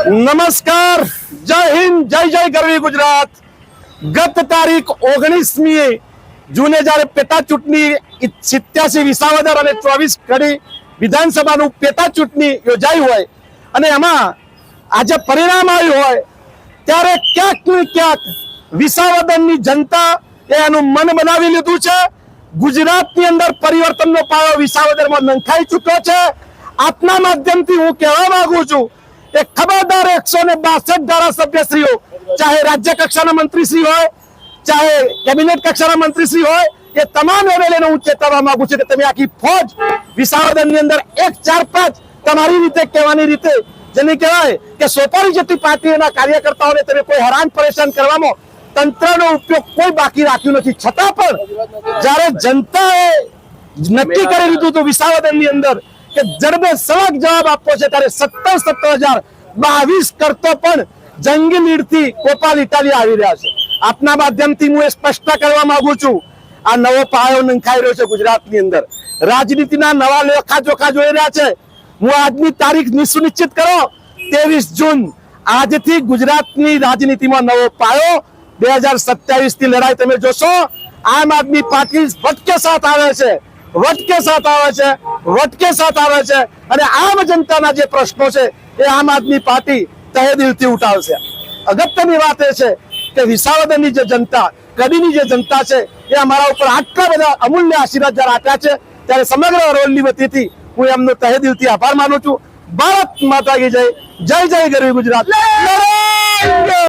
નમસ્કાર, જય હિન્દ, જય જય ગરવી ગુજરાત। ગત તારીખ 19મી જૂને જ્યારે પેટા ચૂંટણી 87 વિસાવદર અને 24 કડી વિધાનસભાનું પેટા ચૂંટણી યોજાઈ હોય અને એમાં આજે પરિણામ આવ્યું હોય ત્યારે ક્યાંક ને ક્યાંક વિસાવદરની જનતા એનું મન બનાવી લીધું છે। ગુજરાતની અંદર પરિવર્તનનો પાયો વિસાવદરમાં નંખાઈ ચૂક્યો છે। આપના માધ્યમથી હું કહેવા માંગુ છું કે ખબરદાર 162 ધારાસભ્યશ્રીઓ, ચાહે રાજ્ય કક્ષાના મંત્રીશ્રી હોય, ચાહે કેબિનેટ કક્ષાના મંત્રીશ્રી હોય, એ તમામ એમએલએને હું ચેતવવા માંગુ છું કે તમે આખી ફોજ વિસાવદરની અંદર 1-4-5 તમારી રીતે કહેવાની રીતે જેને કહેવાય કે સોપારી જેટલી પાર્ટીઓના કાર્યકર્તાઓને તમે કોઈ હેરાન પરેશાન કરવામાં તંત્રનો ઉપયોગ કોઈ બાકી રાખ્યું નથી। છતાં પણ જ્યારે જનતાએ નક્કી કરી લીધું હતું વિસાવદરની અંદર કે જડબે સળગ જવાબ આપવો છે ત્યારે 17,022 કરતો પણ જંગી લીડથી ગોપાલ ઇટાલિયા આવી રહ્યા છે। આપના માધ્યમથી હું એ સ્પષ્ટ કરવા માંગુ છું, આ નવો પાયો નંખાઈ રહ્યો છે ગુજરાતની અંદર। રાજનીતિના નવા લેખાજોખા જોઈ રહ્યા છે। હું આજની તારીખ સુનિશ્ચિત કરો 23 જૂન, આજથી ગુજરાતની રાજનીતિમાં નવો પાયો 2027 થી લડાઈ તમે જોશો। આમ આદમી પાર્ટી વટકે સાથ આવે છે, વટકે સાથ આવે છે, વટકે સાથ આવે છે અને આમ જનતાના જે પ્રશ્નો છે એ આમ આદમી પાર્ટી તહે દિલથી ઉઠાવશે। અગત્યની વાત એ છે કે વિસાવદરની જે જનતા, કડીની જે જનતા છે એ અમારા ઉપર આટલા બધા અમૂલ્ય આશીર્વાદ જ્યારે આપ્યા છે ત્યારે સમગ્ર અરવલ્લી વતીથી હું એમનો તહે દિલથી આભાર માનું છું। ભારત માતા કી જય, જય જય ગરવી ગુજરાત।